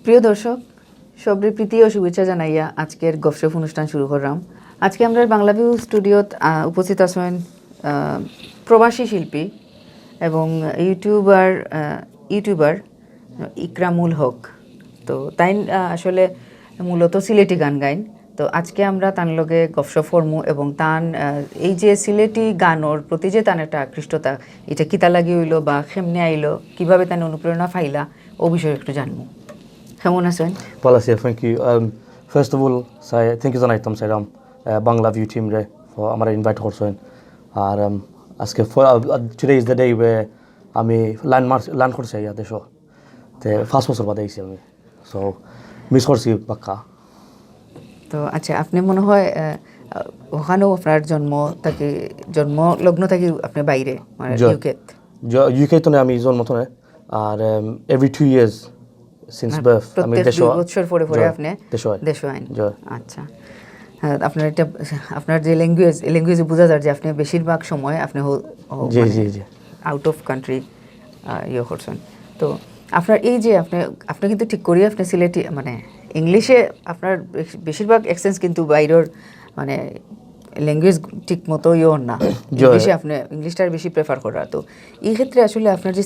প্রিয় দর্শক, সবরে প্রীতি ও শুভেচ্ছা জানাইয়া আজকের গফসফ অনুষ্ঠান শুরু করলাম। আজকে আমরা বাংলাভিউ স্টুডিওত উপস্থিত আছেন প্রবাসী শিল্পী এবং ইউটিউবার ইকরামুল হক। তো তাই আসলে মূলত সিলেটি গান গাইন। তো আজকে আমরা তার লগে গফসফ করমু এবং তান এই যে সিলেটি গানোর প্রতি যে তার একটা আকৃষ্টতা, এটা কিতা লাগি হইলো বা কেমনে আইলো, কিভাবে তার অনুপ্রেরণা ফাইলা, ও বিষয়ে একটু জানবো। কেমন আছেন? ভালো আছি, thank you. First of all thank you জানাইতাম সাইরাম বাংলা ভিউ টিম রে ফর আমার ইনভাইট করছেন। আর আজকে today is the day way আমি ল্যান্ড করছি ইয়া দেশ তে 5 বছর বাদে আইছি আমি, সো মিস করছি পাক্কা। তো আচ্ছা, আপনি মনে হয় ওখানেও আপনার জন্ম লগ্ন থাকি আপনি বাইরে, মানে ইউকে তো আমি জন্ম তো না। আর এভরি 2 years since birth আমি দেশ বছর পরে পরে আপনি দেশ আইন। আচ্ছা, আপনার এটা আপনার যে ল্যাঙ্গুয়েজে বোঝা যায় যে আপনি বেশিরভাগ সময় আপনি আউট অফ কান্ট্রি ইয়ে করছেন। তো আপনার এই যে আপনি কিন্তু ঠিক করি আপনি সিলেটি মানে ইংলিশে আপনার বেশিরভাগ অ্যাকসেন্স কিন্তু বাইরের মানে ল্যাঙ্গুয়েজ ঠিক মতো ইয়োর না, বেশি আপনি ইংলিশটার বেশি প্রেফার করা। তো এই ক্ষেত্রে আসলে আপনার যে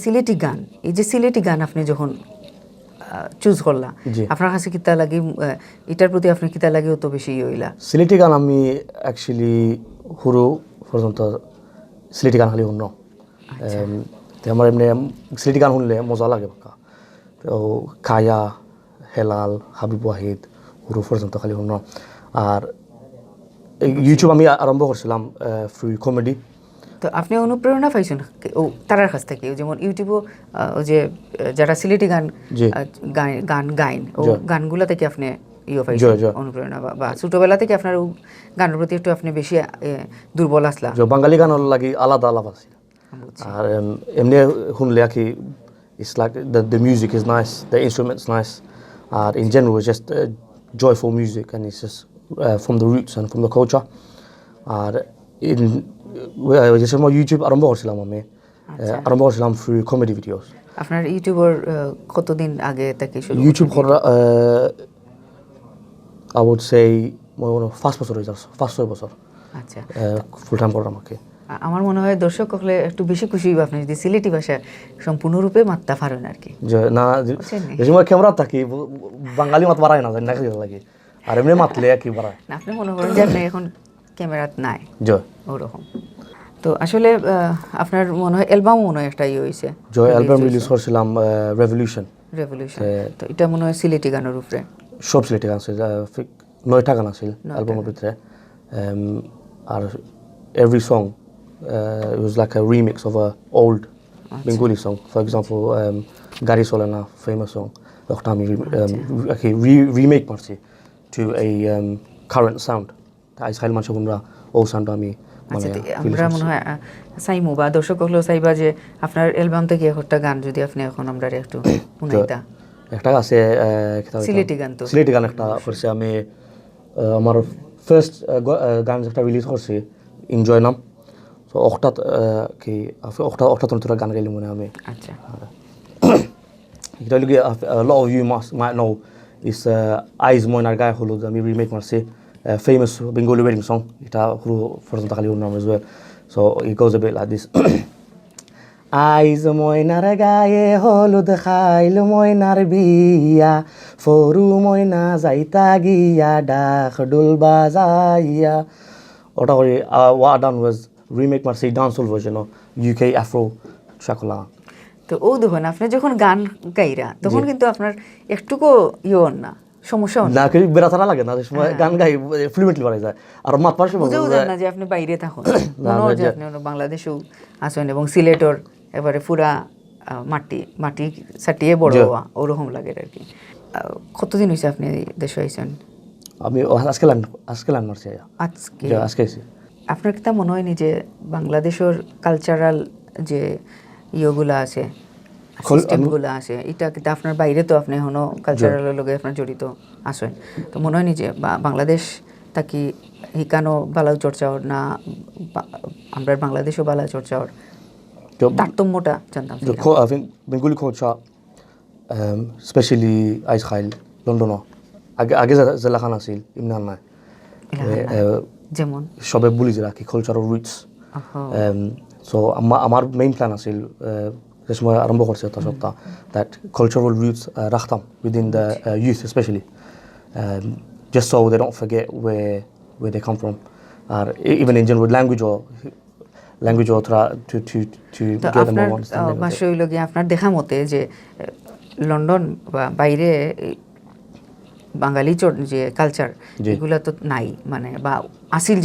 সিলেটি গান আপনি যখন চুজ করলা, আপনার কাছে কিতা লাগি, এটার প্রতি আপনার কিতা লাগি অত বেশি হইলা? সিলেটি গান আমি অ্যাকচুয়ালি হুরু পর্যন্ত সিলেটি গান খালি শুনো। আমার এমনি সিলেটি গান শুনলে মজা লাগে পাক্কা। তো কায়া, হেলাল, হাবিব ওয়াহিদ হুরু পর্যন্ত খালি শুনো। আর ইউটিউব আমি আরম্ভ করছিলাম ফ্রি কমেডি। তো আপনি অনুপ্রেরণা পাইছেন ও তারার কাছ থেকে? যেমন ইউটিউবও যে যারা সিলেটি গান গাইন, ও গানগুলা থেকে আপনি পাইছেন অনুপ্রেরণা, বা ছোটবেলা থেকে আপনার গানের প্রতি একটু আপনি বেশি দুর্বল আসলা? বাঙালি গানের লাগি আলাদা আলাদা আছে। আর এমনি শুনলে কি it's like the music is nice, the instruments nice, and in general it's just joyful music, and it's just from the roots and from the culture. আর যে সময় ইউটিউব আরম্ভ করছিলাম আমি, আরম্ভ করছিলাম ফ্রি কমেডি ভিডিওস। আপনার ইউটিউবের কতদিন আগে থেকে শুরু? ইউটিউব করা I would say 5 বছর হয়ে যাচ্ছে, 5-6 বছর। আচ্ছা, ফুল টাইম করলাম আমাকে। আমার মনে হয় দর্শক হলে একটু বেশি খুশি হইব আপনি যদি সিলেটি ভাষা সম্পূর্ণরূপে মাত্রা পারেন আর কি। না, যে সময় ক্যামেরা থাকি বাঙালি মাত বাড়ায় না, জানি না কি লাগে। আর এমনি মাতলে কি বাড়ায় না। আপনি মনে করেন যে আপনি এখন ক্যামেরাত নাই ওরকম। তো আসলে আপনার মনে হয় অ্যালবামও মনে হয় একটা হয়েছে, অ্যালবাম রিলিজ করছিলাম রেভলিউশন। তো এটা মনে হয় সিলেটি গানের উপরে? সব সিলেটি গান আছে, 9টা গান আছে অ্যালবামের ভিতরে। আর every song it was like a remix of a old Bengali song. For example, Gari Solana, famous song, ওটা আমি remake করছি to a current sound. তাই সাইল মানুষ আমরা ওই সাউন্ড আমি আমরা মনে হয় চাইমু বা দর্শক হলেও চাইবা যে আপনার অ্যালবাম থেকে একটা গান যদি আপনি এখন আমরা একটু শুনাইতা। একটা আছে সিলেটি গান। তো সিলেটি গান একটা করছি আমি, আমার ফার্স্ট গান যেটা রিলিজ করছি এনজয় নাম। তো অক্টাত কি অক্টাত তোরা গান গাইলি মনে আমি। আচ্ছা, এটা লগে a lot of you might know is আইজ ময়নার গায়ে হলুদ আমি রিমেক মারছি, famous Bengali wedding song. এটা পুরো পর্যন্ত খালি নাম as well. So it goes a bit like this. আইজ ময়নার গায়ে হলুদ খাইল ময়নার বিয়া, ফরু ময়না যাইতা গিয়া ডাক ডুল বাজাইয়া। ওটা করে what done was remake মারছি ডান্সফুল ভার্জন অফ UK Afro শাকলা। তো ও দেখুন, আপনি যখন গান গাইরা তখন কিন্তু আপনার একটুকু না সমস্যা না, কি বেরাতারা লাগে না, সময় গান গাই ফ্লুয়েন্টলি বাড়াই যায়। আর মাত পারছে বুঝেও যান না যে আপনি বাইরে থাকুন, মনে হয় যে আপনি বাংলাদেশেও আছেন এবং সিলেটর এবারে পুরা মাটি ছাটিয়ে বড় হওয়া ওরকম লাগে আর কি। কতদিন হয়েছে আপনি দেশে আইছেন? আমি আজকে ল্যান্ড মারছি। আজকে আপনার কি তা মনে হয়নি যে বাংলাদেশের কালচারাল যে ইয়েগুলো আছে, সিস্টেমগুলো আছে, এটা কিন্তু আপনার বাইরে তো আপনি এখনো কালচারালের লগে আপনার জড়িত আছেন, তো মনে হয়নি যে বাংলাদেশ থাকি হিকানো বালা চর্চাও না আমরা বাংলাদেশও বালা চর্চাও তারতম্যটা জানতাম? I think Bengali culture specially আইজ খাইল লন্ডন আগে জেলাখান আছিল ইমনান নাই যেমন সবে বুলি যে রাখি কালচারাল রুটস সো আমার মেইন প্ল্যান আছিল যে সময় আরম্ভ করছে একটা সপ্তাহ দ্যাট কালচারাল রুটস রাখতাম within the youth specially just so they don't forget where they come from or even in general language or to get them more understanding. ভাষা হইল গিয়ে আপনার দেখা মতে যে লন্ডন বা বাইরে বাঙালি যে কালচার এগুলা তো নাই মানে বা আসিল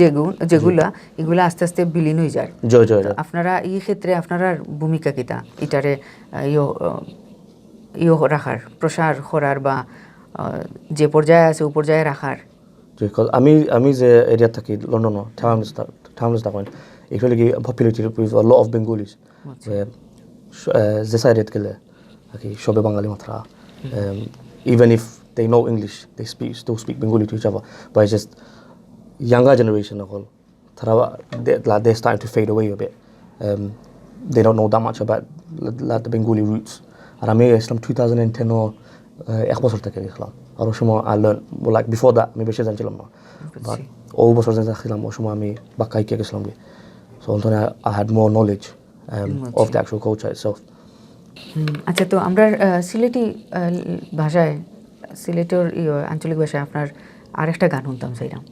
যেগুলা এগুলা আস্তে আস্তে বিলীন হয়ে যায় আপনারা এই ক্ষেত্রে আপনারা ভূমিকা কিতা এটারে ইয়ো রাখার প্রসার করার বা যে পর্যায়ে আছে ও পর্যায়ে রাখার আমি যে এরিয়া থাকি লন্ডন টাউন থাকেন এখানে কি populated with a lot of Bengalis যে সাইডে গেলে কি সবে বাঙালি মাত্রা even if they know English they still speak Bengali to each other but it's just younger generation all they're starting to fade away a bit they don't know that much about the Bengali roots আর আমি ইসলাম 2010 এক বছর থেকে গেছিলাম আর ওই সময় I learned like before that আমি বেশি জানছিলাম না but ওই বছর জানছিলাম ওই সময় আমি বাক্কাইকে গেছিলাম so I had more knowledge of the actual culture itself. আচ্ছা তো আমরা সিলেটি ভাষায় সিলেটের আঞ্চলিক ভাষায় আপনার আরেকটা গান শুনতাম চাইলাম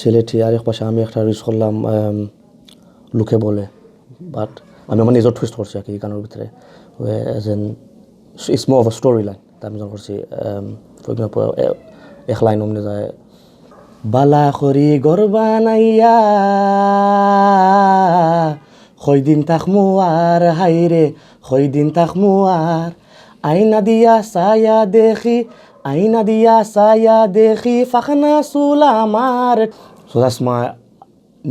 সিলেটি আরেক ভাষা আমি একটা রিস করলাম লোকে বলে বাট আমি আমার নিজের টুইস্ট করছি আর কি গানের ভিতরে as in it's more of a storyline আমি যখন করছি ফর এক্সাম্পল এক লাইন অমনে যায় বালা খরি গরবা নাইয়া কয়দিন তাকমু আর হাইরে কয়দিন তাকমু আর আইনা দিয়া সায়া দেখি ফাখনা চুল আমার so that's my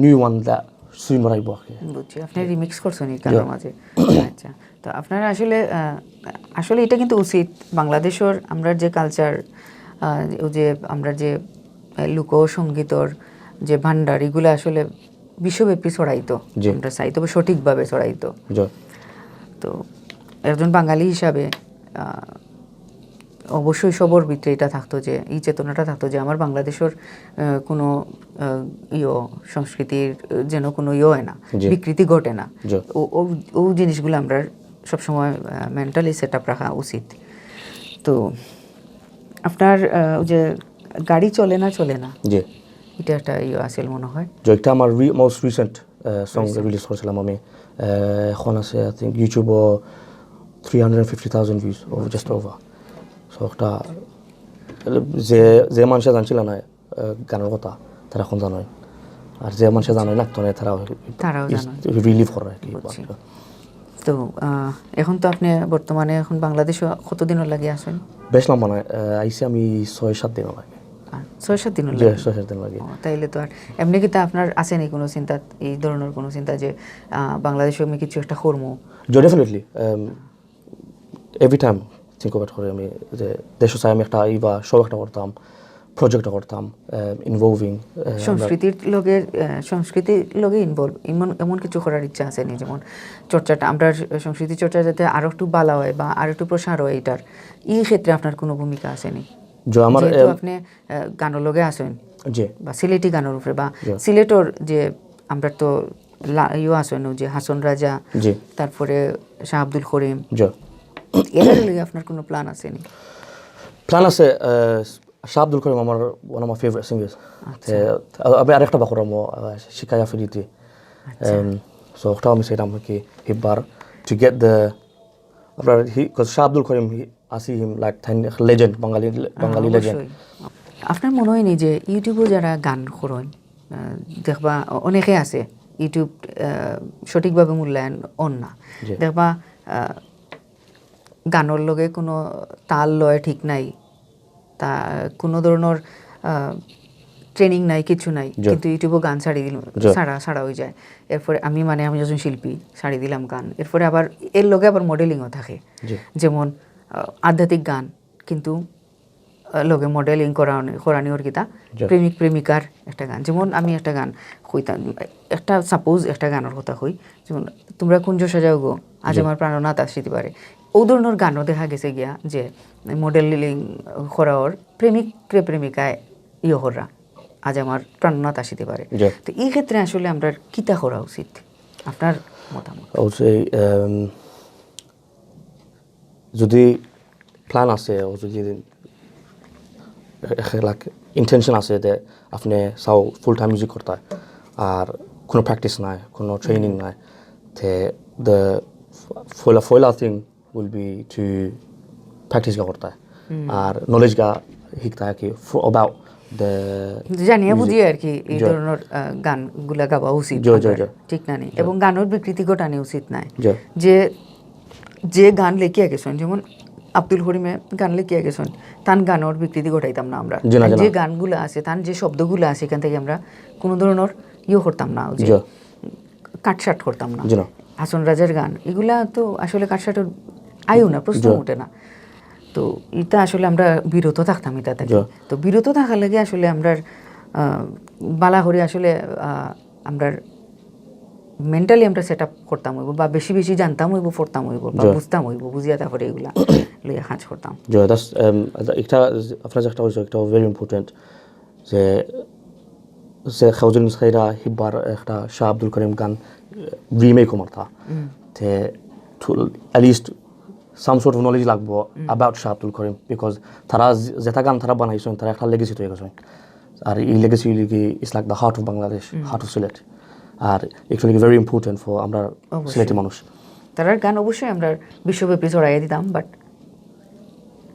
new one that soon রাইব বুঝছি আপনি রিমিক্স করছেন এই গানের মাঝে আচ্ছা তো আপনারা আসলে এটা কিন্তু উচিত বাংলাদেশের আমরা যে কালচার যে আমরা যে লোকসঙ্গীতর যে ভান্ডার এগুলো আসলে বিশ্বব্যাপী ছড়াইতো আমরা চাই তবে সঠিকভাবে ছড়াইতো তো একজন বাঙালি হিসাবে অবশ্যই সবর ভিতরে এটা থাকতো যে এই চেতনাটা থাকতো যে আমার বাংলাদেশের কোনো সংস্কৃতির যেন কোনো হয় না বিকৃতি ঘটে না ও জিনিসগুলো আমরা সবসময় মেন্টালি সেট আপ রাখা উচিত তো আপনার যে গাড়ি চলে না এটা একটা আসল মনে হয় যে এটা আমার মোস্ট রিসেন্ট সং রিলিজ করেছিলাম আমি এখন আছে I think YouTube 350,000 views over just over so একটা যে মানুষ জানছিল না গানের কথা তারা এখন জানায় আর যে মানুষ জানায় না তো তারাও রিলিভ করে আর কি তো এখন তো আপনি বর্তমানে এখন বাংলাদেশে কতদিন লাগে আসেন বেশ লম্বা নয় আইসি আমি 6-7 দিন লাগে 6-7 দিন লাগে তাইলে তো আর এমনি কি তা আপনার আছে নি কোনো চিন্তা এই ধরনের কোনো চিন্তা যে বাংলাদেশে আমি কিছু একটা করব definitely every time think about করে আমি যে দেশ চাই আমি একটা বা সব একটা করতাম প্রজেক্টটা করতাম ইনভলভিং সংস্কৃতির লগে ইনভলভ এমন কিছু করার ইচ্ছা আছে নি যেমন চর্চাটা আমরা সংস্কৃতি চর্চা যাতে আরো একটু ভালো হয় বা আরো একটু প্রসার হয় এটার এই ক্ষেত্রে আপনার কোনো ভূমিকা আছে নি যে আমার আপনি গানের লগে আসেন বা সিলেটি গানের উপরে বা সিলেটর যে আমরা তো আসেন যে হাসন রাজা তারপরে শাহ আব্দুল করিম এর লগে আপনার কোনো প্ল্যান আছে নি প্ল্যান আছে শাহ আব্দুল করিম আমার one of my favourite singers আমি আরেকটা বাকরাম শিকায়া ফিরিতে সো ওটাও আমি সেটাম কি এবার টু গেট দ্য আপনার Shah Abdul Karim I see him like legend, Bengali legend. আপনার মনে হয় নি যে ইউটিউবে যারা গান করেন দেখবা অনেকে আছে ইউটিউব সঠিকভাবে মূল্যায়ন অন না দেখবা গানের লগে কোনো তাল লয় ঠিক নাই তা কোনো ধরনের ট্রেনিং নাই কিছু নাই কিন্তু ইউটিউবে গান ছাড়া হয়ে যায় এরপরে আমি একজন শিল্পী ছাড়ি দিলাম গান এরপরে আবার এর লগে আবার মডেলিংও থাকে যেমন আধ্যাত্মিক গান কিন্তু লগে মডেলিং করানিওর কিতা প্রেমিক প্রেমিকার একটা গান যেমন আমি একটা গান কইতাম একটা সাপোজ একটা গানের কথা কই যেমন তোমরা কুঞ্জ সাজাও গো আজ আমার প্রাণনাথ আসিতে পারে ও ধরনের গানও দেখা গেছে গিয়া যে মডেলিং করাওর প্রেমিক প্রেমিকায় হররা আজ আমার প্রাণনাথ আসিতে পারে তো এই ক্ষেত্রে আসলে আমরা কিতা করা উচিত আপনার মতামত? অবশ্যই যদি প্ল্যান আছে যদি ইন্টেনশন আছে যে আপনি চাও ফুল টাইম মিউজিক করতে আর কোনো প্র্যাকটিস নাই কোনো ট্রেনিং নাই তে দ্য ফয়লা thing will be to practice করতে আর নলেজ গা শিখতে কি অ্যাবাউট জানিয়ে বুঝিয়ে আর কি এই ধরনের গানগুলা গাওয়া উচিত ঠিক না নেই এবং গানের বিকৃতি ঘটানি উচিত নাই যে গান লেখিয়া গেছেন যেমন আব্দুল করিমে গান লেখিয়া গেছেন তার গানের বিকৃতি ঘটাইতাম না আমরা যে গানগুলো আছে তার যে শব্দগুলো আছে এখান থেকে আমরা কোনো ধরনের করতাম না যে কাটসাট করতাম না হাসন রাজার গান এগুলা তো আসলে কাটসাটের আয়ু না প্রশ্ন ওঠে না তো এটা আসলে আমরা বিরত থাকতাম এটা থেকে তো বিরত থাকার লাগে আসলে আমরা বালা করে আসলে আমরা মেন্টালি আমরা সেট আপ করতাম হইব বা বেশি বেশি জানতাম হইব পড়তাম হইব বা বুঝতাম হইব বুঝিয়া তারপরে এগুলা লইয়া কাজ করতাম একটা আপনার একটা হয়েছে একটা ভেরি ইম্পর্টেন্ট যে খাউজুল মিসখাইরা হিব্বার একটা শাহ আব্দুল করিম গান রিমেক মারতা তে at least some sort of knowledge লাগবো about Shah Abdul Karim because তারা যেটা গান তারা বানাইছেন তারা একটা লেগেসি তৈরি করেছেন আর এই legacy is like the heart of Bangladesh heart of Sylhet আর অ্যাকচুয়ালি ভেরি ইম্পর্টেন্ট ফর আমরা সিলেটি মানুষ তারার গান অবশ্যই আমরা বিশ্বব্যাপী ছড়াইয়া দিতাম বাট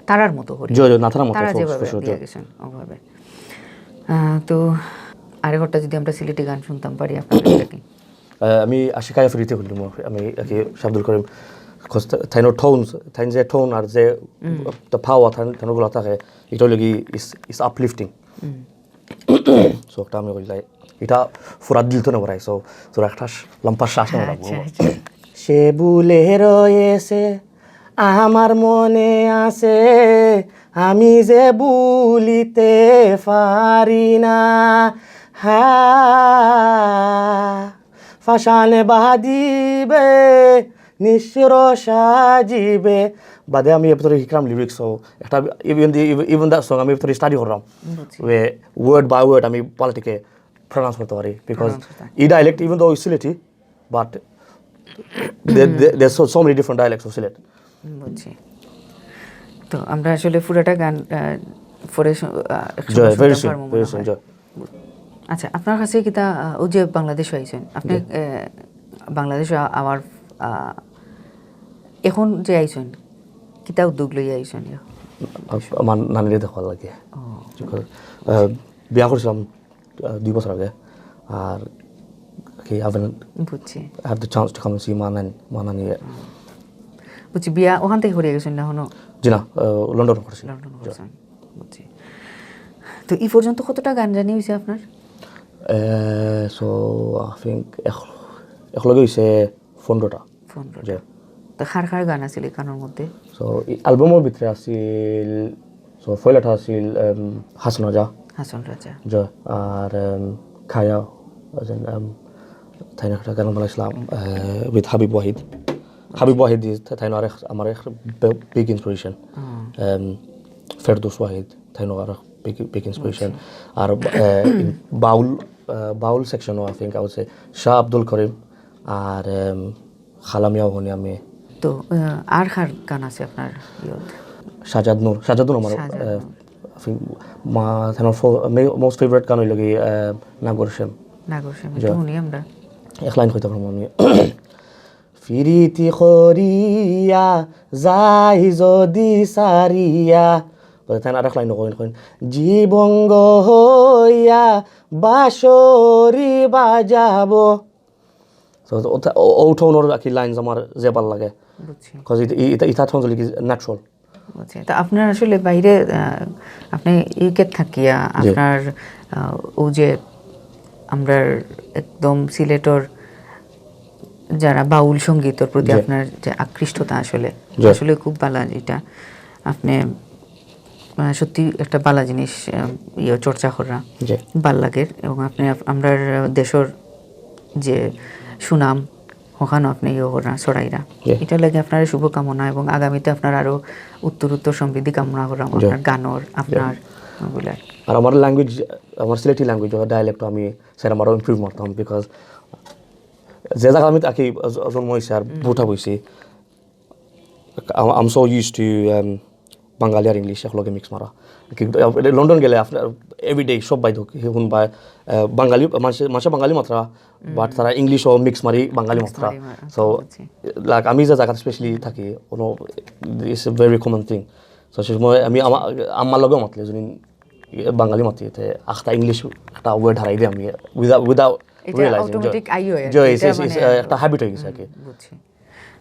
তারার মতো করি না তারার মতো তারা যেভাবে দিয়ে গেছেন ওভাবে তো আরেকটা যদি আমরা সিলেটি গান শুনতাম পারি আপনাদের কি আমি আশিকায়া ফরিতে হইলাম আমি Shah Abdul Karim because tainor tones tain je tone আর যে the power tainor থাকে এটা লাগি is uplifting so একটা আমি কইলাই এটা পুরা দিল তো না বরাই so তোর একটা লম্বা শ্বাস না রাখবো সে ভুলে রয়েছে আমার মনে আছে আমি যে ভুলিতে পারি না ফাশানে বাদিবে নিশ্চর সাজিবে বাদে আমি এপিসোডে শিখলাম লিরিক্স একটা ইভেন দ্যাট সং আমি এপিসোডে স্টাডি করলাম ওয়ার্ড বাই ওয়ার্ড আমি পাল্টিকে প্রনাউন্স করতে পারি বিকজ এই dialect even though Sylheti but there's so many different dialects of Silet. বুঝছি তো আমরা আসলে পুরোটা গান পরে very soon. আচ্ছা আপনার কাছে কিতা ও যে বাংলাদেশ আইছেন আপনি বাংলাদেশ আমার এখন যে আইছেন কিতা উদ্যোগ লই আইছেন আমার নানিরে দেখার লাগে বিয়া করছিলাম 2 বছর আগে আর I haven't had the chance to come and see Manani yet. বুঝছি বিয়া ওখান থেকে ঘুরে গেছেন না হনো জি না লন্ডন করছি বুঝছি তো এই পর্যন্ত কতটা গান জানি হয়েছে আপনার so I think একলগে হয়েছে 15টা তো খার খার গান আছিল গানের মধ্যে so অ্যালবামের ভিতরে আছিল so ফয়লাটা আছিল হাসন রাজা আর খায়া তাই একটা গান বানাইছিলাম with Habib Wahid is তাই আমার big inspiration Ferdows Wahid তাই big inspiration R Baul section I think I would say Shah Abdul Karim আর খালামিয়া হনি আমি তো আর কার গান আছে আপনার সাজাদ নূর আমার I think most favorite গান হইল কি নাগর শ্যাম শুনি আমরা এক লাইন কইতে পারবো আমি ফিরিতি খরিয়া যাই যদি সারিয়া তাই আর এক লাইন কইন জীবঙ্গ হইয়া বাঁশরি বাজাবো ও টোনের কি লাইনস আমার যে ভাল লাগে বিকজ এটা টোনস লাইক ন্যাচারাল তা আপনার আসলে বাইরে আপনি ইউকে থাকিয়া আপনার ও যে আমরা একদম সিলেটর যারা বাউল সঙ্গীতের প্রতি আপনার যে আকৃষ্টতা আসলে খুব ভালো এটা আপনি সত্যি একটা ভালো জিনিস চর্চা করা ভাল লাগের এবং আপনি আমরার দেশের যে সুনাম ওখানে আপনি করা ছড়াইরা এটা লাগে আপনার শুভকামনা এবং আগামীতে আপনার আরো উত্তর সমৃদ্ধি কামনা করা আপনার গানর আপনার ওগুলার। আর আমার ল্যাঙ্গুয়েজ, আমার সিলেটি ল্যাঙ্গুয়েজ ডায়ালেক্ট আমি সেটা আরও ইমপ্রুভ করতাম, বিকজ যে জায়গা আমি তাকে জন্ম হয়েছে আর বুঝা বইছি, I'm so used to Bangali আর ইংলিশ একলগে মিক্স মারা। লন্ডন গেলে আপনার এভরিডে সব বাইদ শুন বা বাঙালি মানুষের বাঙালি মাত্রা, বাট তারা ইংলিশও মিক্স মারি বাঙালি মাত্রা। সো লাইক আমি যে জায়গাতে স্পেশালি থাকি it's a very common thing. So সে সময় আমি আমার লগেও মাতলে যদি বাঙালি মাতি আখটা ইংলিশ একটা ওয়ার্ড হারাই দিই আমি উইদাউট রিয়েলাইজিং। একটা হ্যাবিট হয়ে গেছে আর কি।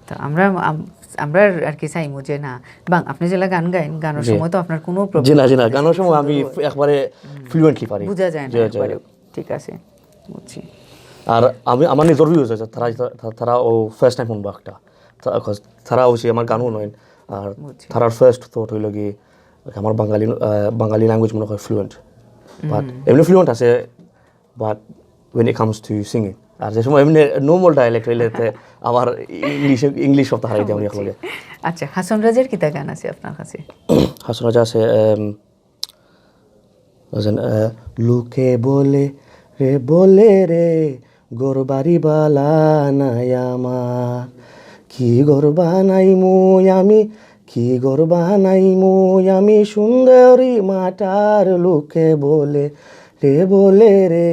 তো আমরা আর কি চাইমু যে না আপনি যেটা গান গাইন, গানের সময় তো আপনার কোনো প্রবলেম না, গানের সময় আমি একবারে ফ্লুয়েন্টলি পারি, বোঝা যায় না একবারে। ঠিক আছে, বুঝছি। আর আমি আমার নিজের ভিউজ আছে, তারা ও ফার্স্ট টাইম শুনবো একটা, তারা অবশ্যই আমার গানও নয়। আর তারার ফার্স্ট থট হইল কি আমার বাঙালি ল্যাঙ্গুয়েজ মনে হয় ফ্লুয়েন্ট, বাট এমনি ফ্লুয়েন্ট আছে, but when it comes to singing আর যে সময় এমনি নর্মাল ডায়ালেক্ট হইলে আমার ইংলিশ সপ্তাহ হারাই দিই আমি একলগে। আচ্ছা, হাসন রাজের কিতা গান আছে আপনার কাছে? হাসন রাজা আছে লোকে বলে রে গোরবাড়ি বালা নাই আমার, কি গরবা নাই মুই আমি সুন্দরী মাটার, লোকে বলে রে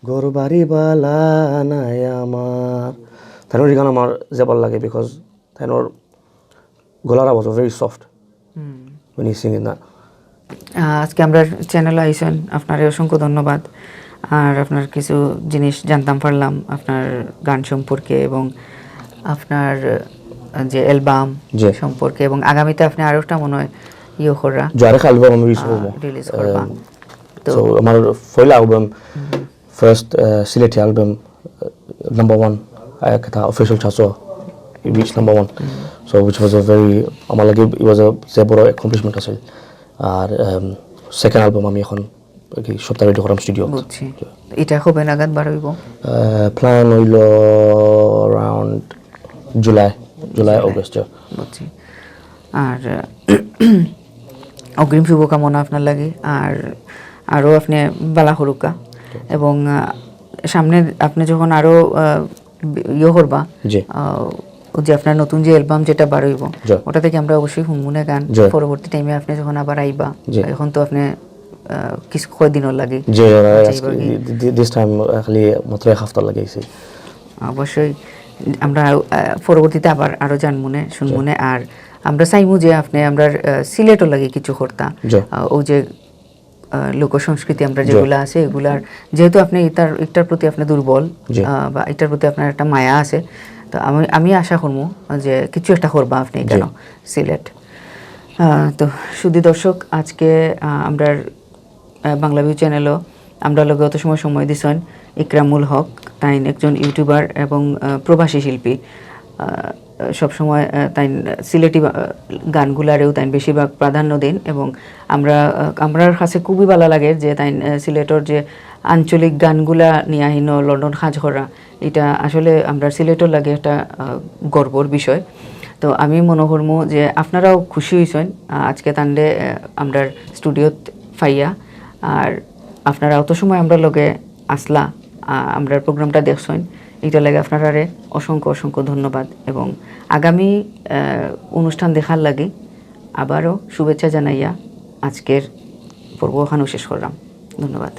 গোরবাড়ি বালা নাই আমার। তাইনোর গান আমার যে ভালো লাগে, বিকজ তাইনোর গলার আওয়াজ very soft when he singing that. আজকে আমরা চ্যানেলে আইসেন, আপনার অসংখ্য ধন্যবাদ। আর আপনার কিছু জিনিস জানতাম পারলাম আপনার গান সম্পর্কে এবং আপনার যে অ্যালবাম সম্পর্কে, এবং আগামীতে আপনি আরো একটা মনে হয় করা আরেক অ্যালবাম আমি রিলিজ করবা। তো আমার পয়লা album, first Sylheti album, number 1 একটা অফিশিয়াল চাচো, it reached number 1, so which was a very আমার লাগে it was a যে বড় accomplishment আছে। আর সেকেন্ড অ্যালবাম আমি এখন সপ্তাহে রেডি করাম স্টুডিও। বুঝছি। এটা কবে নাগাদ বার হইব? প্ল্যান হইল অ্যারাউন্ড জুলাই অগস্ট। বুঝছি। আর অগ্রিম শুভকামনা আপনার লাগে, আর আরও আপনি বালা হরুকা, এবং সামনে আপনি যখন আরও করবা যে আপনার নতুন যে অ্যালবাম যেটা বার হইব, ওটা থেকে আমরা অবশ্যই হুনমুনে গান পরবর্তী টাইমে আপনি যখন আবার আইবা, এখন তো আপনি কিছু কয়দিনও লাগে, দিস টাইম খালি মাত্র এক সপ্তাহ লাগাইছে। অবশ্যই আমরা পরবর্তীতে আবার আরো জানমুনে শুনমুনে। আর আমরা চাইমু যে আপনি আমরা সিলেটও লাগে কিছু করতা, ও যে লোক সংস্কৃতি আমরা যেগুলো আছে এগুলার, যেহেতু আপনি এটার প্রতি আপনি দুর্বল বা এটার প্রতি আপনার একটা মায়া আছে, তো আমি আশা করবো যে কিছু একটা করবা আপনি কেন সিলেট। তো শুধু দর্শক, আজকে আমরা বাংলা ভিউ চ্যানেলও আমরা লগে অত সময় দিছেন ইকরামুল হক, তাই একজন ইউটিউবার এবং প্রবাসী শিল্পী। সবসময় তাই সিলেটি গানগুলারেও তাই বেশিরভাগ প্রাধান্য দেন, এবং আমরার কাছে খুবই ভালো লাগে যে তাই সিলেটর যে আঞ্চলিক গানগুলা নিয়ে আহিনো লন্ডন কাজ করা, এটা আসলে আমরা সিলেটর লাগে একটা গর্বর বিষয়। তো আমি মনে করবো যে আপনারাও খুশি হয়েছেন আজকে তান্ডে আমরা স্টুডিওত ফাইয়া, আর আপনারা অত সময় আমরা লগে আসলা, আমরা প্রোগ্রামটা দেখছেন, এটা লাগে আপনারা অসংখ্য ধন্যবাদ। এবং আগামী অনুষ্ঠান দেখার লাগে আবারও শুভেচ্ছা জানাইয়া আজকের পর্ব ওখানেও শেষ করলাম। ধন্যবাদ।